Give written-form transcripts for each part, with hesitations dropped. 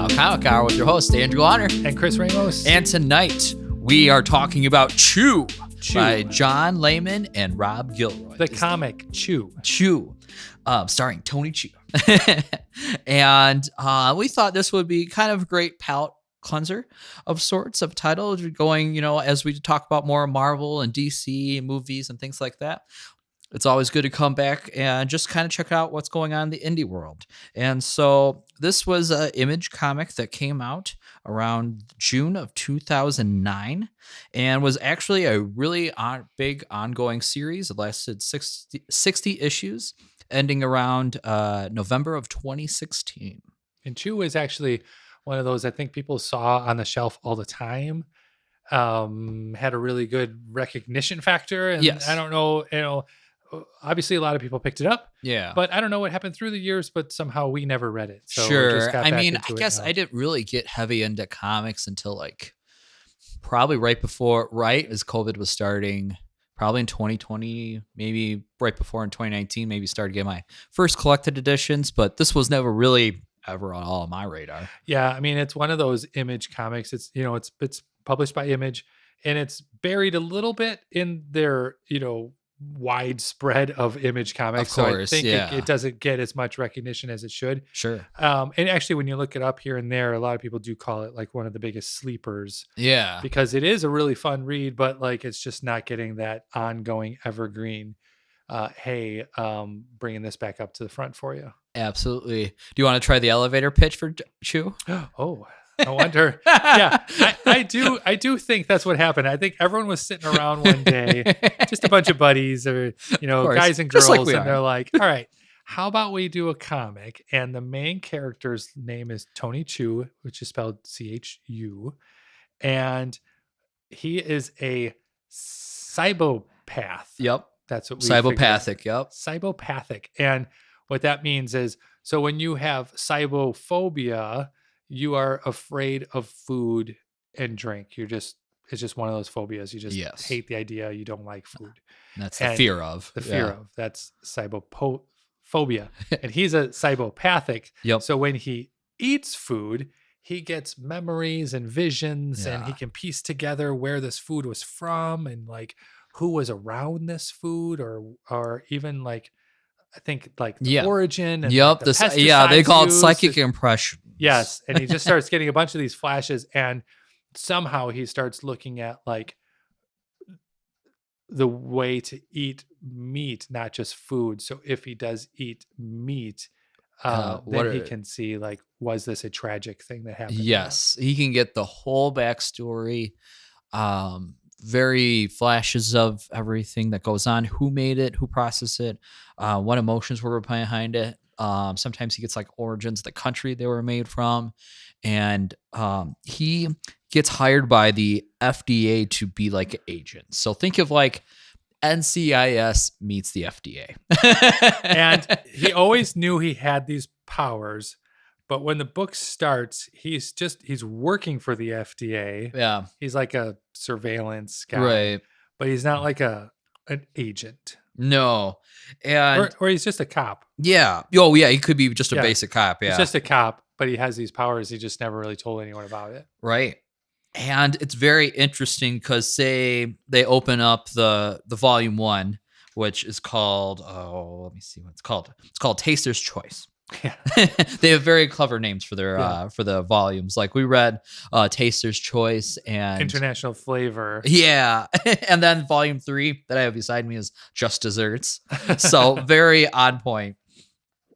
Now, Comic Hour with your host, Andrew Honor. And Chris Ramos. And tonight, we are talking about Chu by John Layman and Rob Guillory. The comic Chu. Starring Tony Chu. And we thought this would be kind of a great palate cleanser of sorts of title going, as we talk about more Marvel and DC movies and things like that. It's always good to come back and just kind of check out what's going on in the indie world. And so this was an Image comic that came out around June of 2009 and was actually a really big ongoing series. It lasted 60 issues, ending around November of 2016. And Chu is actually one of those I think people saw on the shelf all the time. Had a really good recognition factor. And yes. I don't know, obviously a lot of people picked it up. Yeah. But I don't know what happened through the years, but somehow we never read it. So sure. I guess I didn't really get heavy into comics until probably right as COVID was starting, probably in 2020, maybe right before in 2019, maybe started getting my first collected editions, but this was never really ever on all of my radar. Yeah. I mean, it's one of those Image comics. It's, it's published by Image and it's buried a little bit in their, widespread of Image comics. Of course, so I think it doesn't get as much recognition as it should. Sure. And actually, when you look it up here and there, a lot of people do call it like one of the biggest sleepers. Yeah. Because it is a really fun read, but it's just not getting that ongoing evergreen, bringing this back up to the front for you. Absolutely. Do you want to try the elevator pitch for Chu? Oh, I wonder. Yeah, I do think that's what happened. I think everyone was sitting around one day, just a bunch of buddies or, guys and girls. And they're like, all right, how about we do a comic? And the main character's name is Tony Chu, which is spelled Chu. And he is a Cibopath. Yep. That's what we Cibopathic. figured. Yep. Cibopathic. And what that means is, so when you have cibophobia, you are afraid of food and drink. It's just one of those phobias. You just hate the idea. You don't like food. That's the fear of. The fear of. That's cibophobia. And he's a cibopathic. Yep. So when he eats food, he gets memories and visions and he can piece together where this food was from and who was around this food or even I think the origin and the they call it used. psychic impression. Yes, and he just starts getting a bunch of these flashes and somehow he starts looking at the way to eat meat, not just food. So if he does eat meat, then he can see was this a tragic thing that happened? Yes, he can get the whole backstory. Very flashes of everything that goes on, who made it, who processed it, what emotions were behind it. Sometimes he gets origins, the country they were made from. And he gets hired by the FDA to be an agent. So think of NCIS meets the FDA. And he always knew he had these powers. But when the book starts, he's working for the FDA. Yeah. He's like a surveillance guy. Right. But he's not an agent. No. And or he's just a cop. Yeah. Oh, yeah. He could be just a basic cop. Yeah. He's just a cop, but he has these powers. He just never really told anyone about it. Right. And it's very interesting because say they open up the volume 1, which is called, let me see what it's called. It's called Taster's Choice. Yeah. They have very clever names for their for the volumes. We read Taster's Choice and International Flavor. Yeah. And then volume 3 that I have beside me is Just Desserts. So very on point.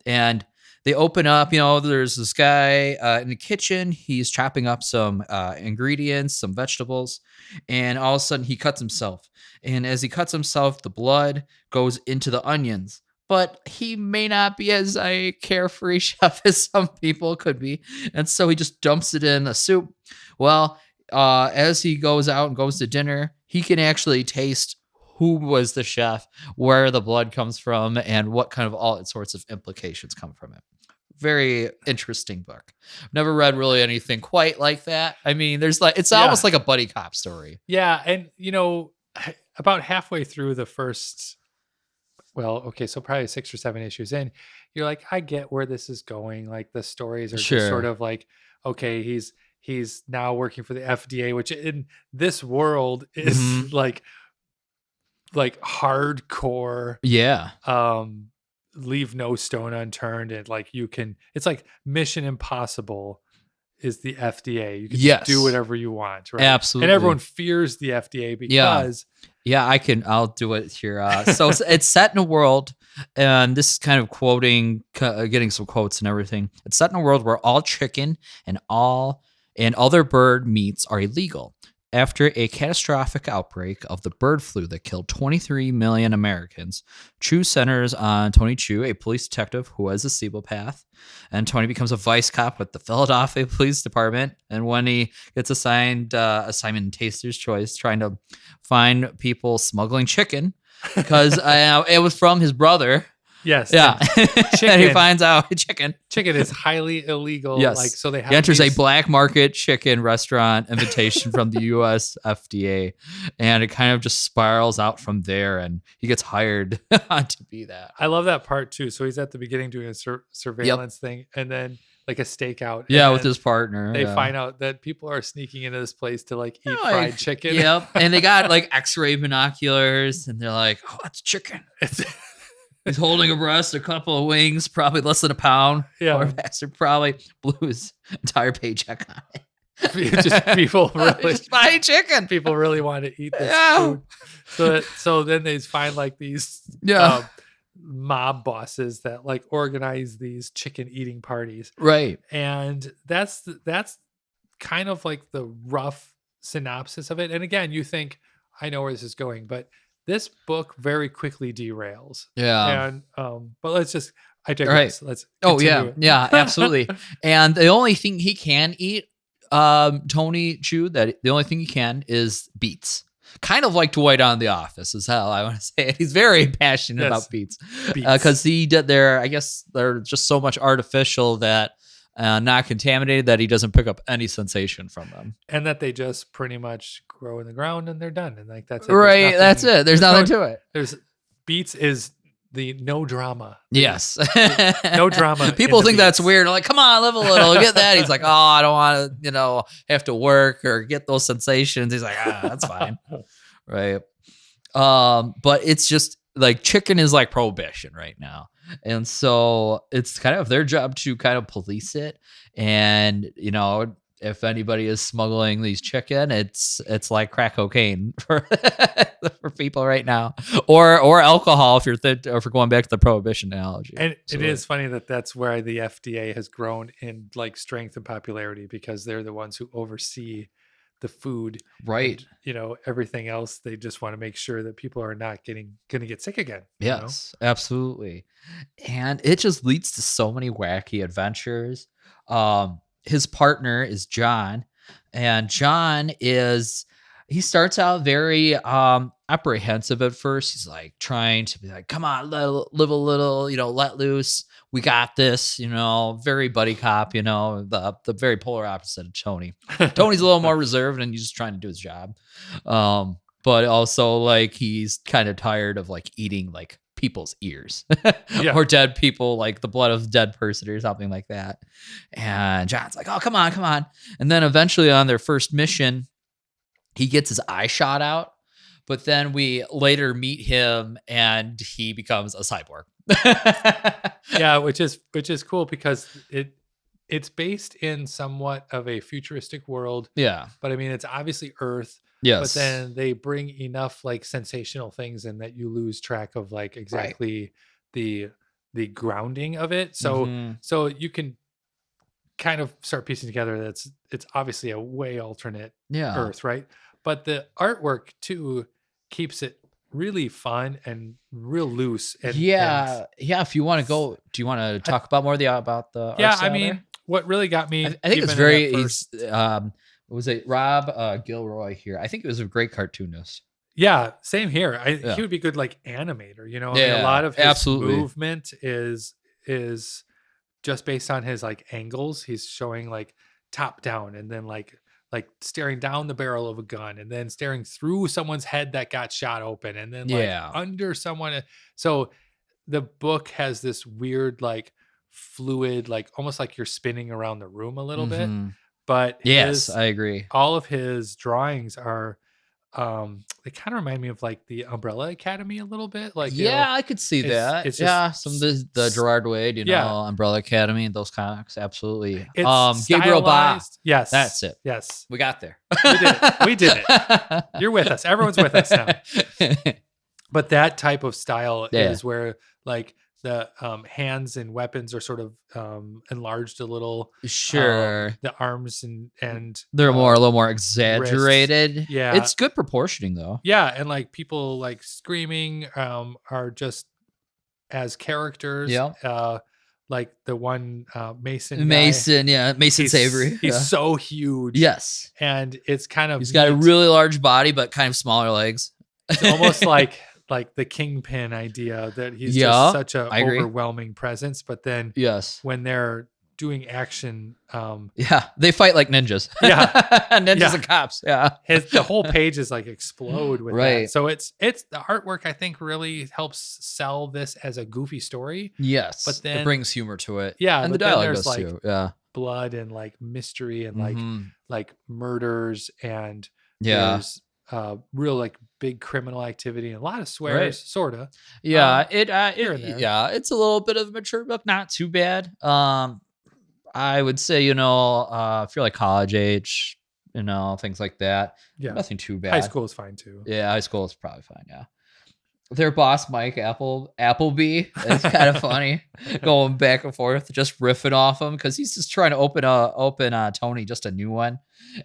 And they open up, there's this guy in the kitchen. He's chopping up some ingredients, some vegetables, and all of a sudden he cuts himself. And as he cuts himself, the blood goes into the onions. But he may not be as a carefree chef as some people could be. And so he just dumps it in a soup. Well, as he goes out and goes to dinner, he can actually taste who was the chef, where the blood comes from, and what kind of all sorts of implications come from it. Very interesting book. Never read really anything quite like that. I mean, it's almost like a buddy cop story. Yeah. And, about halfway through the first well, okay, so probably 6 or 7 issues in, you're like, I get where this is going. Like the stories are just sort Sure. of like, okay, he's now working for the FDA, which in this world is like hardcore, Yeah. leave no stone unturned, and like it's like Mission Impossible is the FDA. You can just do Yes. whatever you want, right? Absolutely. And everyone fears the FDA because Yeah, I'll do it here. So it's set in a world, and this is kind of quoting, getting some quotes and everything. It's set in a world where all chicken and other bird meats are illegal. After a catastrophic outbreak of the bird flu that killed 23 million Americans, Chu centers on Tony Chu, a police detective who has a Cibopath, and Tony becomes a vice cop with the Philadelphia Police Department. And when he gets assigned assignment Taster's Choice, trying to find people smuggling chicken, because it was from his brother. Yes. Yeah. And he finds out chicken is highly illegal. Yes. Like, so they have he enters a black market chicken restaurant invitation from the US FDA, and it kind of just spirals out from there, and he gets hired to be that. I love that part too. So he's at the beginning doing a surveillance thing, and then like a stakeout. Yeah, with his partner. They find out that people are sneaking into this place to like eat like, fried chicken. Yep. And they got like X-ray binoculars, and they're like, oh, that's chicken. He's holding a breast, a couple of wings, probably less than a pound. Yeah. Poor bastard probably blew his entire paycheck on it. Just people really just buying chicken. People really want to eat this food. So then they find like these mob bosses that like organize these chicken eating parties. Right. And that's kind of like the rough synopsis of it. And again, you think, I know where this is going, but this book very quickly derails. Yeah. And but I digress. Right. Let's continue. Yeah, absolutely. And the only thing he can eat, Tony Chu, that the only thing he can is beets. Kind of like Dwight on The Office is how I want to say it. He's very passionate about beets. Because he did I guess they're just so much artificial that not contaminated, that he doesn't pick up any sensation from them, and that they just pretty much grow in the ground and they're done, and like that's it. Right. That's it. There's nothing to it. There's beets is the no drama. Yes. No drama. People think that's weird. Like, come on, live a little. Get that. He's like, oh, I don't want to, have to work or get those sensations. He's like, that's fine. Right. But it's just like chicken is like prohibition right now. And so it's kind of their job to kind of police it. And, if anybody is smuggling these chicken, it's like crack cocaine for people right now, or alcohol if you're going back to the prohibition analogy. And it is funny that that's where the FDA has grown in like strength and popularity, because they're the ones who oversee the food, right? And, everything else. They just want to make sure that people are not going to get sick again. Yes, absolutely. And it just leads to so many wacky adventures. His partner is John, and John he starts out very apprehensive at first. He's like trying to be like, come on, live a little, let loose. We got this, very buddy cop, the very polar opposite of Tony. Tony's a little more reserved and he's just trying to do his job. But also like he's kind of tired of like eating like people's ears or dead people, like the blood of a dead person or something like that. And John's like, oh, come on. And then eventually on their first mission, he gets his eye shot out, but then we later meet him and he becomes a cyborg. Yeah, which is cool because it's based in somewhat of a futuristic world. Yeah. But I mean, it's obviously Earth. Yes. But then they bring enough like sensational things in that you lose track of like exactly the grounding of it. So so you can kind of start piecing together that it's obviously a way alternate Earth, right? But the artwork too keeps it really fun and real loose. And if you want to go, do you want to talk about more about the art style? I mean, what really got me, I think it's very was it Rob Guillory here? I think it was a great cartoonist. Yeah, same here. He would be good like animator, I mean, a lot of his movement is just based on his like angles. He's showing like top down and then like like staring down the barrel of a gun and then staring through someone's head that got shot open and then like under someone. So the book has this weird, like fluid, like almost like you're spinning around the room a little bit. But yes, I agree. All of his drawings are, they kind of remind me of like the Umbrella Academy a little bit. Like, I could see that. It's just, some of the Gerard Way, Umbrella Academy and those comics. Absolutely. It's Gabriel Ba. Yes, that's it. Yes, we got there. We did it. You're with us. Everyone's with us now. But that type of style is where like the hands and weapons are sort of enlarged a little. Sure. The arms and they're a little more exaggerated. Wrists. Yeah. It's good proportioning though. Yeah. And like people like screaming are just as characters. Yeah. Like the one Mason guy. Mason Savory. He's so huge. Yes. And it's kind of, he's got a really large body, but kind of smaller legs. It's almost like the Kingpin idea that he's just such a overwhelming presence. But then when they're doing action, they fight like ninjas. Ninjas and cops. The whole page is like explode with that. So it's the artwork I think really helps sell this as a goofy story. Yes, but then it brings humor to it. And the dialogue does like too. Blood and like mystery and like murders and there's real like big criminal activity and a lot of swears, sort of. It's a little bit of a mature book, not too bad. I would say, if you're like college age, things like that. Nothing too bad. High school is fine too. High school is probably fine. Their boss, Mike Appleby, is kind of funny, going back and forth, just riffing off him because he's just trying to open Tony just a new one,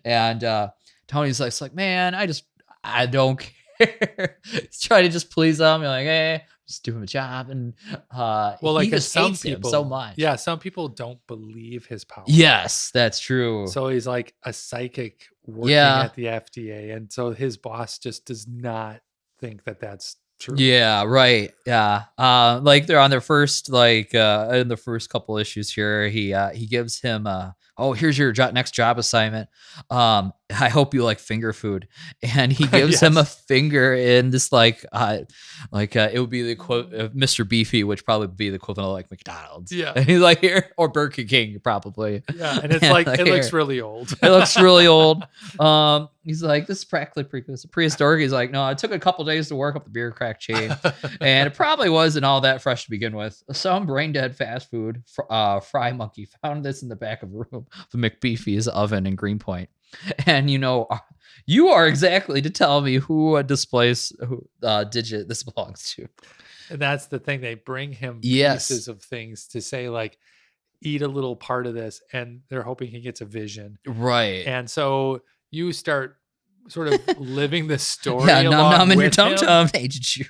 and Tony's like, man, I don't care. He's trying to just please him. You're like, hey, just do him a job. And he just some hates people, him so much. Yeah, some people don't believe his power. Yes, that's true. So he's like a psychic working at the FDA. And so his boss just does not think that that's true. Yeah, right. Yeah. Like they're on their first, in the first couple issues here, he gives him here's your next job assignment. I hope you like finger food. And he gives him a finger in this it would be the quote of Mr. Beefy, which probably would be the equivalent of like McDonald's. Yeah. And he's like, here, or Burger King probably. Yeah. And it's like it looks really old. It looks really old. He's like, this is practically prehistoric. He's like, no, it took a couple days to work up the beer crack chain. And it probably wasn't all that fresh to begin with. Some brain dead fast food fry monkey found this in the back of a room of McBeefy's oven in Greenpoint. And you are exactly to tell me who digit this belongs to. And that's the thing. They bring him pieces of things to say, like, eat a little part of this, and they're hoping he gets a vision. Right. And so you start sort of living this story. Nom in your tum-tum, Agent Chu.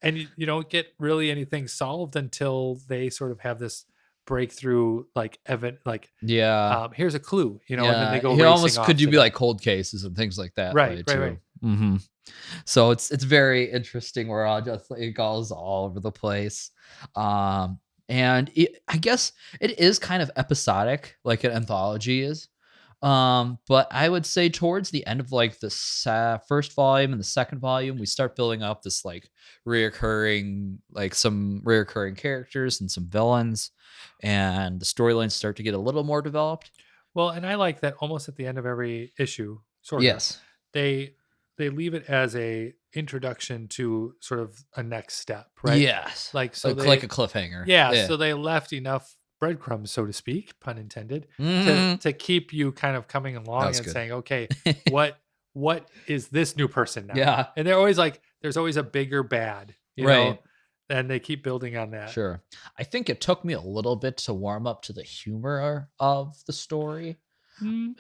And you don't get really anything solved until they sort of have this breakthrough, like here's a clue, and then they go he almost could you be like cold cases and things like that, right. Mm-hmm. So it's very interesting where it goes all over the place, and I guess it is kind of episodic like an anthology is, but I would say towards the end of like the first volume and the second volume, we start building up this like some reoccurring characters and some villains, and the storylines start to get a little more developed. Well, and I like that almost at the end of every issue, sort of. They leave it as a introduction to sort of a next step, right? Yes. Like a cliffhanger. Yeah. So they left enough breadcrumbs, so to speak, pun intended, to keep you kind of coming along and saying, okay, what is this new person now? Yeah. And they're always like, there's always a bigger bad, you know? And they keep building on that. Sure. I think it took me a little bit to warm up to the humor of the story.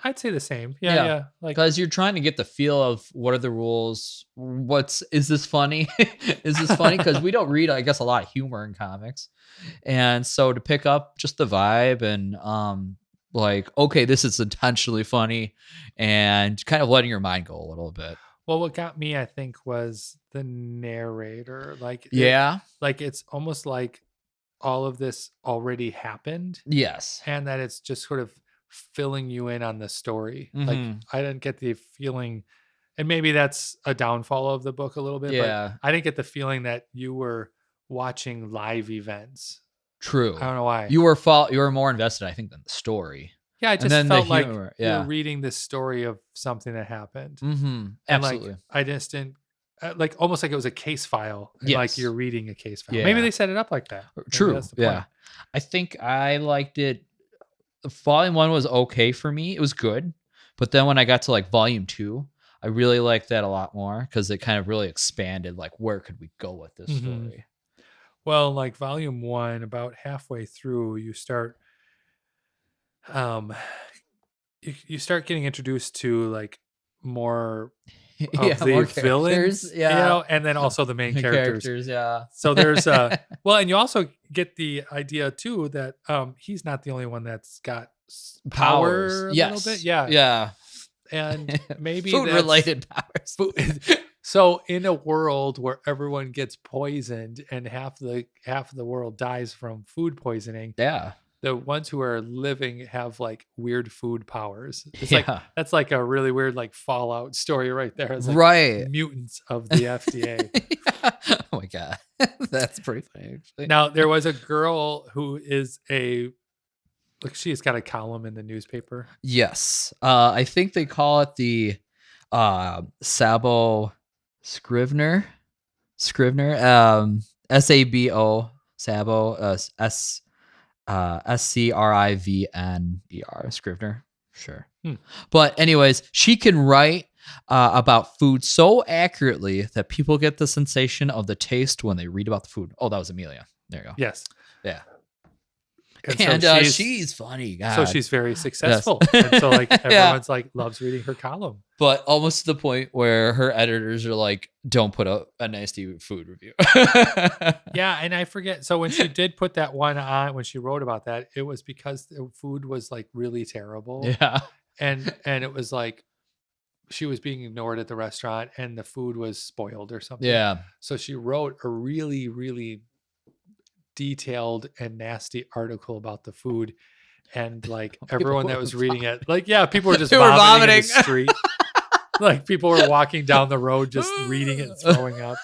I'd say the same. Yeah. Like, because you're trying to get the feel of what are the rules. Is this funny? Is this funny? Because we don't read, I guess, a lot of humor in comics. And so to pick up just the vibe and okay, this is intentionally funny, and kind of letting your mind go a little bit. Well, what got me, I think, was the narrator. It's almost like all of this already happened. Yes. And that it's just sort of filling you in on the story. Like I didn't get the feeling, and maybe that's a downfall of the book a little bit, but I didn't get the feeling that you were watching live events. True. I don't know why. You were more invested, I think, than the story. Yeah, I just felt like you were reading the story of something that happened. Mm-hmm. And absolutely. like I just didn't like almost like it was a case file. And like you're reading a case file. Yeah. Maybe they set it up like that. True. That's the point. Yeah. I think I liked it. Volume 1 was okay for me. It was good. But then when I got to like Volume 2, I really liked that a lot more because it kind of really expanded like where could we go with this story. Well, like Volume 1, about halfway through, you start you start getting introduced to like more of the villains, you know, and then also the main characters. Yeah. So there's well, and you also get the idea too that he's not the only one that's got power a little bit. Yeah. Yeah. And maybe food related powers. So in a world where everyone gets poisoned and half the world dies from food poisoning. Yeah. The ones who are living have like weird food powers. It's like that's like a really weird like Fallout story right there. It's like mutants of the FDA. Oh my god, that's pretty funny. Actually. Now there was a girl who is she's got a column in the newspaper. Yes, I think they call it the Sabo Scrivener, SABO Sabo SCRIVNER, Scrivener. Sure. But anyways, she can write about food so accurately that people get the sensation of the taste when they read about the food. Oh, that was Amelia. There you go. Yes. Yeah. And so she's funny. God. So she's very successful. Yes. And so like everyone's like loves reading her column. But almost to the point where her editors are like, don't put a nasty food review. Yeah. And I forget. So when she did put that one on, when she wrote about that, it was because the food was like really terrible. Yeah. And it was like she was being ignored at the restaurant and the food was spoiled or something. Yeah. So she wrote a really, really detailed and nasty article about the food. And like everyone that was reading it, like, yeah, people were just vomiting in the street. Like people were walking down the road, just reading it and throwing up.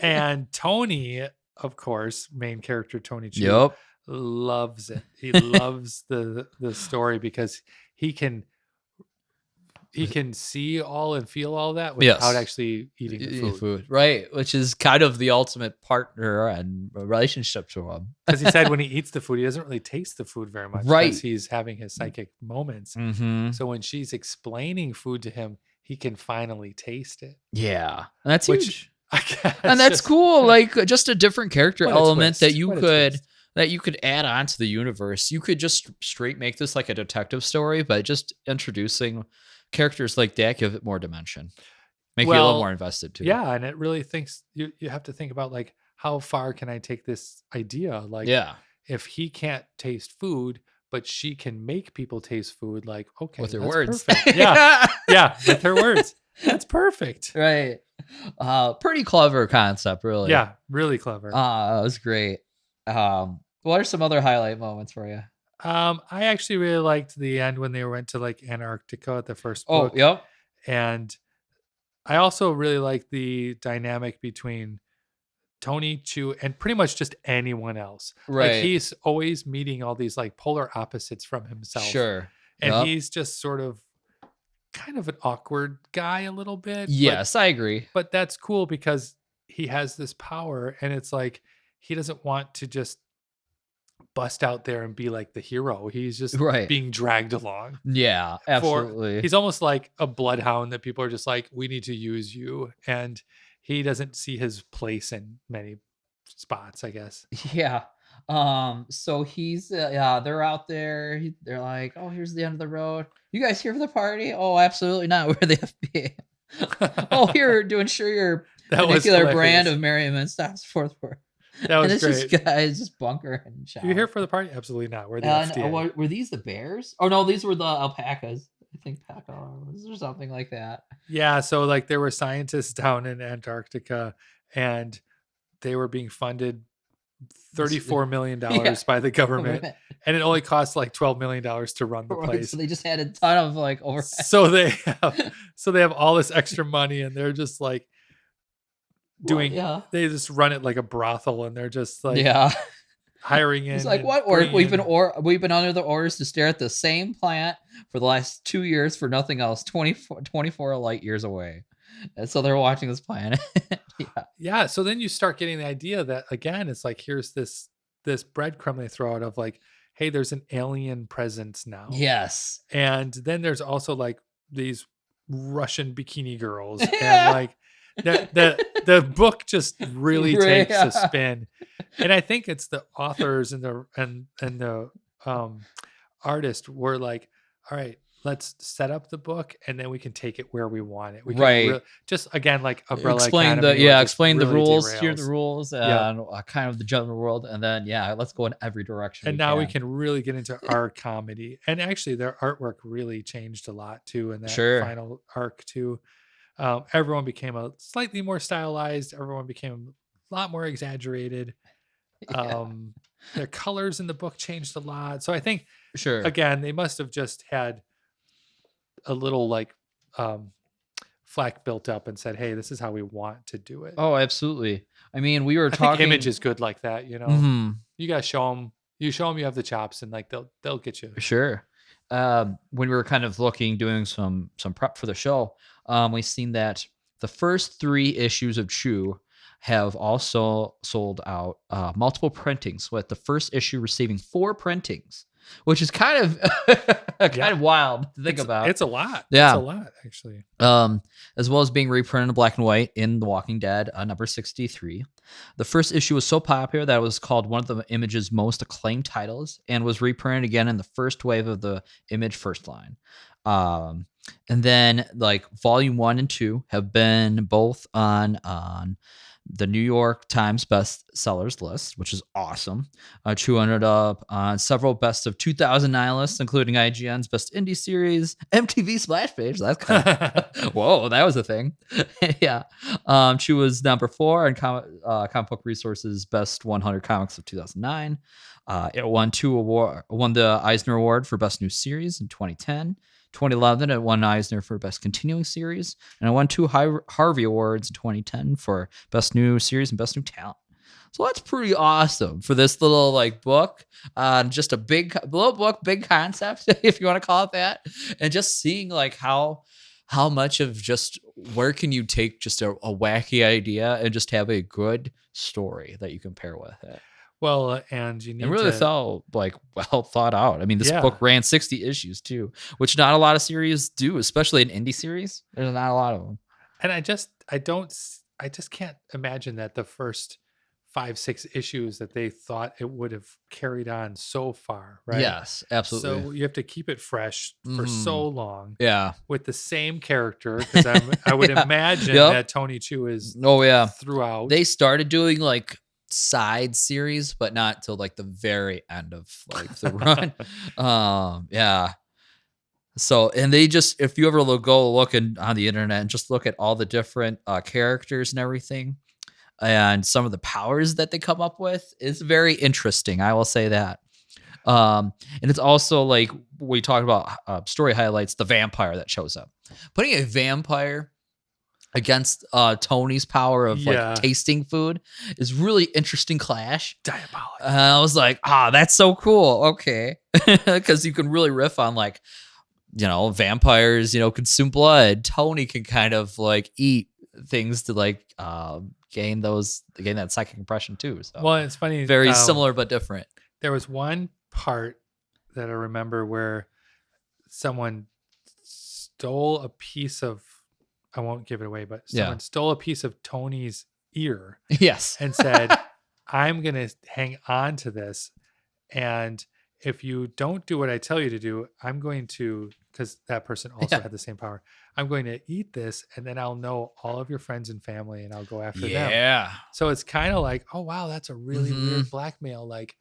And Tony, of course, main character Tony Chu, loves it. He loves the story because he can see all and feel all that without actually eating the food. Right, which is kind of the ultimate partner and relationship to him. Because he said when he eats the food, he doesn't really taste the food very much. Right. Because he's having his psychic moments. Mm-hmm. So when she's explaining food to him, he can finally taste it. Yeah. And that's huge. And that's cool. Like just a different character element that you could add on to the universe. You could just straight make this like a detective story, but just introducing characters like that give it more dimension, make you a little more invested too. Yeah, and it really thinks you have to think about like how far can I take this idea? Like, if he can't taste food, but she can make people taste food, like okay, with her words, yeah, with her words, that's perfect, right? Pretty clever concept, really. Yeah, really clever. It was great. What are some other highlight moments for you? I actually really liked the end when they went to like Antarctica at the first book. Oh, yep. And I also really like the dynamic between Tony Chu and pretty much just anyone else. Right. Like he's always meeting all these like polar opposites from himself. Sure. And he's just sort of kind of an awkward guy a little bit. Yes, I agree. But that's cool because he has this power and it's like he doesn't want to just bust out there and be like the hero. He's just being dragged along. Yeah, absolutely. He's almost like a bloodhound that people are just like, we need to use you. And he doesn't see his place in many spots, I guess. Yeah. So he's they're out there. They're like, oh, here's the end of the road. You guys here for the party? Oh, absolutely not. We're the FBI. Oh, here to ensure your particular brand of merriment stops forth for. That was great. This guy is just bunker and shout. You here for the party? Absolutely not. We're the FDA. Were these the bears? Oh no, these were the alpacas. I think pacos or something like that. Yeah, so like there were scientists down in Antarctica, and they were being funded $34 million by the government, and it only costs like $12 million to run the place. So they just had a ton of like overhead. So they have all this extra money, and they're just like doing. They just run it like a brothel, and they're just like hiring in. It's like, what? We've been under the orders to stare at the same plant for the last 2 years for nothing else. 24 light years away. And so they're watching this planet. Yeah. So then you start getting the idea that, again, it's like, here's this breadcrumb they throw out of like, hey, there's an alien presence now. Yes. And then there's also like these Russian bikini girls. And like the book just really takes a spin. And I think it's the authors and the artist were like, all right, let's set up the book, and then we can take it where we want it. We can just again, like Umbrella explain Academy, explain the rules, hear the rules, and kind of the general world, and then let's go in every direction. And now we can really get into our comedy. And actually, their artwork really changed a lot too in that final arc too. Everyone became a slightly more stylized. Everyone became a lot more exaggerated. Their colors in the book changed a lot. So I think, again, they must have just had a little like flack built up and said, hey, this is how we want to do it. Oh, absolutely. I mean, we were I talking. think Image is good like that, you know. Mm-hmm. You gotta show them. You show them you have the chops, and like they'll get you. Sure. When we were kind of doing some prep for the show, we seen that the first 3 issues of Chu have also sold out multiple printings, with the first issue receiving 4 printings, which is kind of wild to think about. It's a lot. Yeah. It's a lot, actually. As well as being reprinted in black and white in The Walking Dead, number 63. The first issue was so popular that it was called one of the Image's most acclaimed titles, and was reprinted again in the first wave of the Image first line. And then like volume 1 and 2 have been both on the New York Times bestsellers list, which is awesome. Chu ended up on several best of 2009 lists, including IGN's Best Indie Series, MTV Splash Page. That's kind of whoa, that was a thing. Chu was number 4 on Comic Book Resources Best 100 Comics of 2009. It won the Eisner Award for Best New Series in 2010. 2011, it won Eisner for Best Continuing Series, and it won 2 Harvey Awards in 2010 for Best New Series and Best New Talent. So that's pretty awesome for this little like book, just a little book, big concept, if you want to call it that, and just seeing like how much of just where can you take just a wacky idea and just have a good story that you can pair with it. Well, and you need really felt like well thought out. I mean, this book ran 60 issues too, which not a lot of series do, especially an indie series. There's not a lot of them. And I just can't imagine that the first 5-6 issues that they thought it would have carried on so far, right? Yes, absolutely. So you have to keep it fresh for so long. Yeah. With the same character, because I would imagine that Tony Chu is throughout. They started doing like side series, but not till like the very end of like the run. So, and they just, if you ever go looking on the internet and just look at all the different characters and everything, and some of the powers that they come up with, is very interesting. I will say that. And it's also like we talked about story highlights, the vampire that shows up. Putting a vampire against Tony's power of like tasting food is really interesting clash. Diabolical. I was like, that's so cool. Okay. Because you can really riff on like, you know, vampires, you know, consume blood. Tony can kind of like eat things to like gain that psychic impression too. So well, it's funny. Very similar but different. There was one part that I remember where someone stole a piece of, I won't give it away, but someone stole a piece of Tony's ear. Yes. And said, I'm going to hang on to this. And if you don't do what I tell you to do, I'm going to, because that person also had the same power, I'm going to eat this, and then I'll know all of your friends and family, and I'll go after them. Yeah. So it's kind of like, oh, wow, that's a really weird blackmail. Like,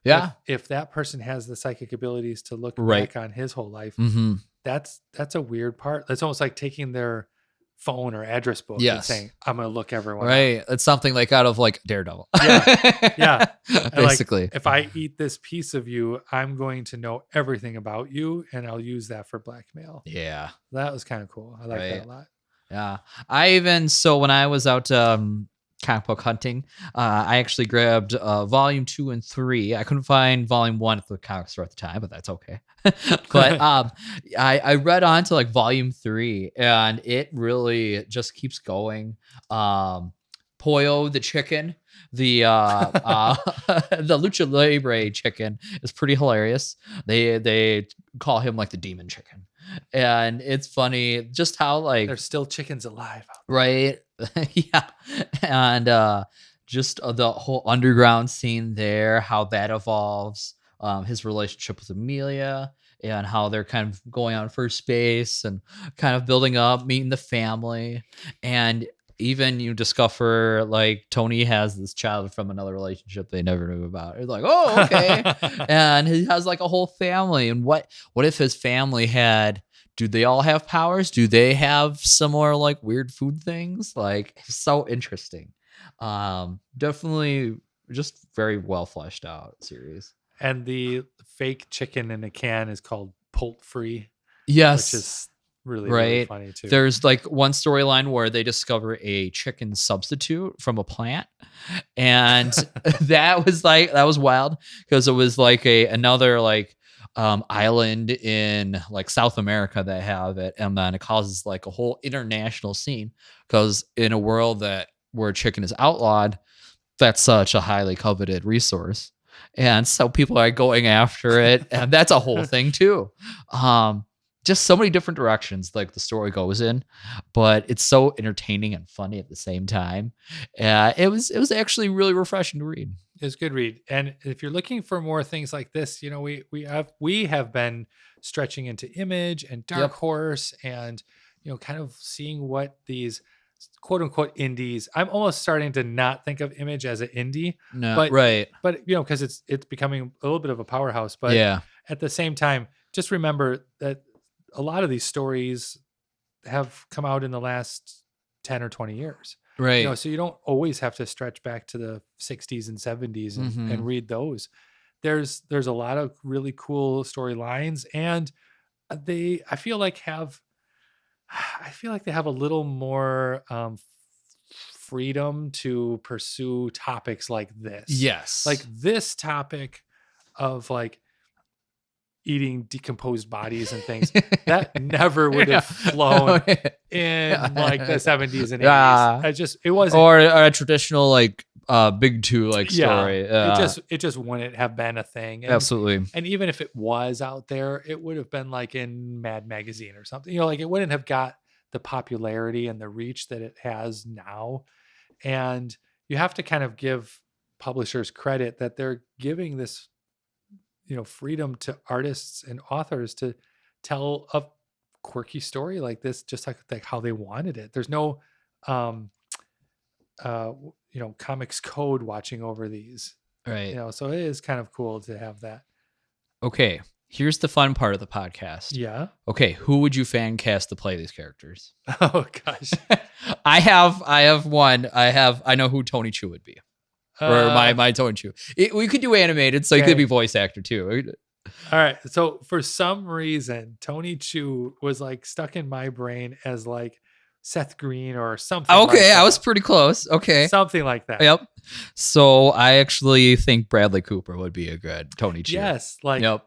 if that person has the psychic abilities to look back on his whole life, that's a weird part. That's almost like taking their phone or address book and saying, I'm going to look everyone right. up. It's something like out of like Daredevil. Yeah. Basically. Like, if I eat this piece of you, I'm going to know everything about you and I'll use that for blackmail. Yeah. That was kind of cool. I like that a lot. Yeah. So when I was out comic book hunting, I actually grabbed volume 2 and 3. I couldn't find volume 1 at the comic store at the time, but that's okay. But I read on to like volume 3, and it really just keeps going. Poyo the chicken, the the Lucha Libre chicken is pretty hilarious. They call him like the demon chicken, and it's funny just how like there's still chickens alive out there. Right. Yeah. And just the whole underground scene there, how that evolves, his relationship with Amelia, and how they're kind of going on first base and kind of building up, meeting the family. And even you discover like Tony has this child from another relationship they never knew about. It's like, oh, okay. And he has like a whole family. And what if his family had, do they all have powers? Do they have similar like weird food things? Like, so interesting. Definitely just very well fleshed out series. And the fake chicken in a can is called poult-free. Yes. Which is really funny too. There's like one storyline where they discover a chicken substitute from a plant. And that was wild because it was like another like island in like South America that have it, and then it causes like a whole international scene because in a world where chicken is outlawed, that's such a highly coveted resource, and so people are going after it, and that's a whole thing too. Just so many different directions like the story goes in, but it's so entertaining and funny at the same time. It was actually really refreshing to read. It's a good read. And if you're looking for more things like this, you know, we have been stretching into Image and Dark Horse, and you know, kind of seeing what these quote unquote indies. I'm almost starting to not think of Image as an indie. No, but you know, because it's becoming a little bit of a powerhouse. But at the same time, just remember that a lot of these stories have come out in the last 10 or 20 years. Right. You know, so you don't always have to stretch back to the 60s and 70s and read those. There's a lot of really cool storylines, and I feel like they have a little more freedom to pursue topics like this. Yes. Like this topic of like eating decomposed bodies and things that never would have flown in like the 70s and 80s. It wasn't, or a traditional like big two like story. It just wouldn't have been a thing. And, absolutely. And even if it was out there, it would have been like in Mad Magazine or something. You know, like it wouldn't have got the popularity and the reach that it has now. And you have to kind of give publishers credit that they're giving this, you know, freedom to artists and authors to tell a quirky story like this, just like how they wanted it. There's no, you know, comics code watching over these, right? You know, so it is kind of cool to have that. Okay, here's the fun part of the podcast. Yeah. Okay, who would you fan cast to play these characters? Oh gosh, I have one. I know who Tony Chu would be. Or my Tony Chu. We could do animated, so he could be voice actor too. All right. So for some reason, Tony Chu was like stuck in my brain as like Seth Green or something. Okay, I was pretty close. Okay, something like that. Yep. So I actually think Bradley Cooper would be a good Tony Chu. Yes. Like. Yep.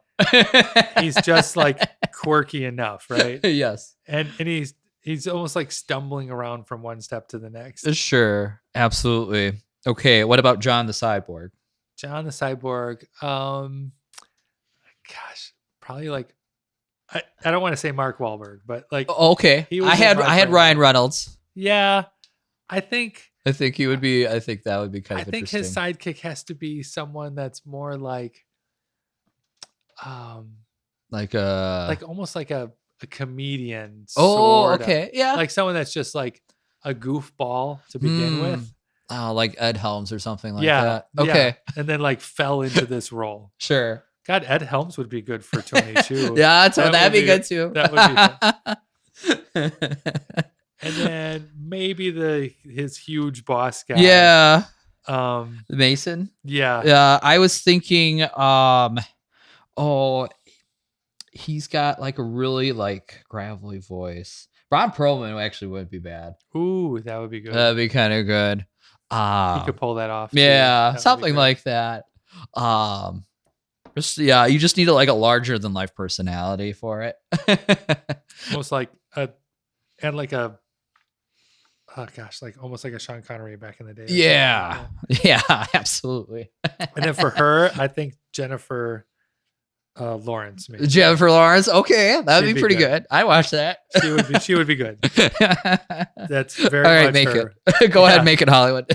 He's just like quirky enough, right? Yes. And he's almost like stumbling around from one step to the next. Sure. Absolutely. Okay, what about John the Cyborg? John the Cyborg. Gosh, probably like I don't want to say Mark Wahlberg, but like okay. I had Ryan Reynolds. Yeah. I think he would be. I think that would be kind of interesting. I think his sidekick has to be someone that's more like almost like a comedian. Oh, okay. Yeah. Like someone that's just like a goofball to begin with. Oh, like Ed Helms or something like that. Okay. Yeah. And then like fell into this role. Sure. God, Ed Helms would be good for Tony Chu. Yeah, that'd be good too. That would be fun. And maybe his huge boss guy. Yeah. Mason. Yeah. I was thinking, he's got like a really like gravelly voice. Ron Perlman actually wouldn't be bad. Ooh, that would be good. That'd be kind of good. He could pull that off. Yeah, something like that. You just need like a larger than life personality for it. Almost like almost like a Sean Connery back in the day. Yeah, absolutely. And then for her, I think Jennifer Lawrence. Maybe. Jennifer Lawrence. Okay, that'd be pretty good. I watch that. She would be good. That's very all right. much Make her. it. Go ahead, make it Hollywood.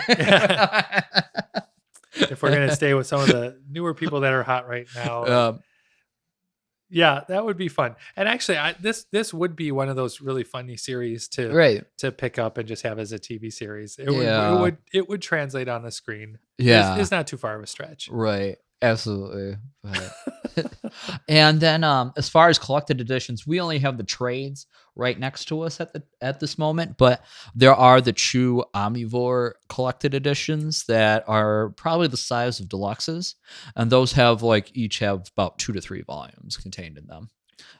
If we're gonna stay with some of the newer people that are hot right now, yeah, that would be fun. And actually, this would be one of those really funny series to pick up and just have as a TV series. It would translate on the screen. Yeah, it's not too far of a stretch. Right. Absolutely. And then as far as collected editions, we only have the trades right next to us at this moment, but there are the Chu Omnivore collected editions that are probably the size of deluxes, and those each have about 2 to 3 volumes contained in them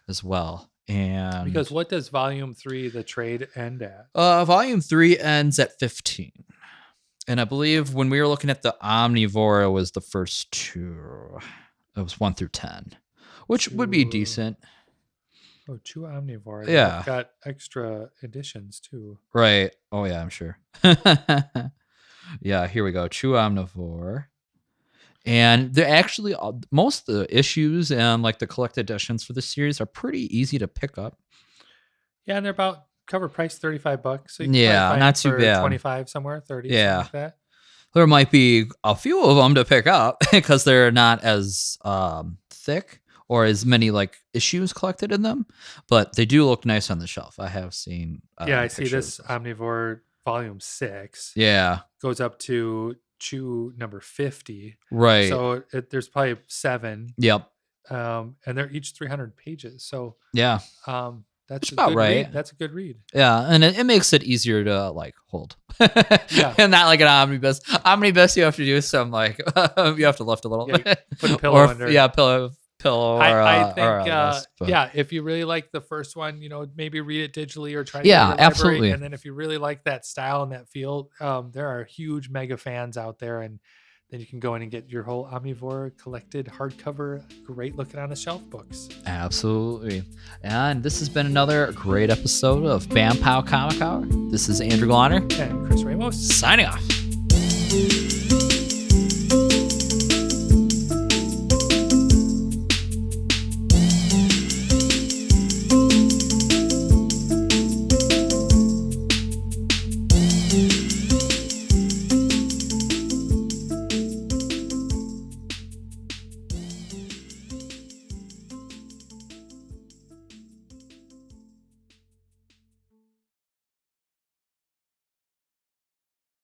as well. And because what does volume 3, the trade, end at? Volume 3 ends at 15. And I believe when we were looking at the Omnivore, it was the first 2. It was 1 through 10, which would be decent. Oh, Chu Omnivore. Yeah. They've got extra editions too. Right. Oh, yeah, I'm sure. Yeah, here we go. Chu Omnivore. And they're actually, most of the issues and like the collected editions for this series are pretty easy to pick up. Yeah, and they're about cover price $35. So you can find not too bad. 25 somewhere, 30. Yeah, like that. There might be a few of them to pick up because they're not as thick or as many like issues collected in them, but they do look nice on the shelf. I have seen. I see this Omnivore volume 6. Yeah, goes up to Chu number 50. Right. So there's probably 7. Yep. And they're each 300 pages. So yeah. That's about right. Read. That's a good read. Yeah, and it makes it easier to like hold. Yeah. And not like an omnibus. Omnibus, you have to do some like you have to lift a little bit. Put a pillow under. Yeah, pillow. I think if you really like the first one, maybe read it digitally or try to get it in the absolutely. library. And then if you really like that style and that feel, there are huge mega fans out there, and then you can go in and get your whole Omnivore collected hardcover, great looking on the shelf books. Absolutely. And this has been another great episode of Bam Pow Comic Hour. This is Andrew Glonner and Chris Ramos signing off.